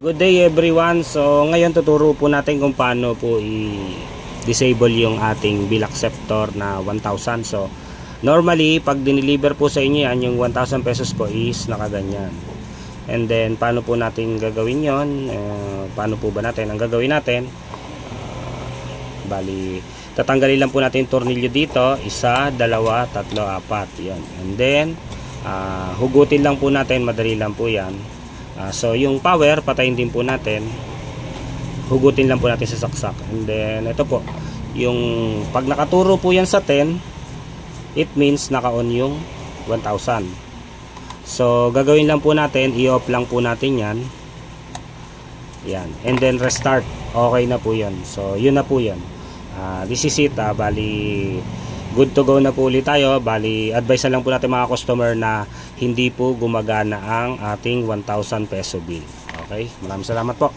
Good day everyone. So ngayon tuturo po natin kung paano po i-disable yung ating bill acceptor na 1,000. So normally pag dineliver po sa inyo yan, yung 1,000 pesos po is nakaganyan. And then paano po natin gagawin yon? Paano po ba natin? Ang gagawin natin, bali tatanggalin lang po natin yung tornilyo dito, 1, 2, 3, 4 yan. And then hugutin lang po natin, madali lang po yan. So yung power, patayin din po natin, hugutin lang po natin sa saksak. And then ito po, yung pag nakaturo po yan sa 10, it means naka-on yung 1,000. So gagawin lang po natin, i-off lang po natin yan. Yan, and then restart, okay na po yan. So yun na po yan. This is it. Bali good to go na po ulit tayo. Bali advice na lang po natin mga customer na hindi po gumagana ang ating 1,000 peso bill. Okay, maraming salamat po.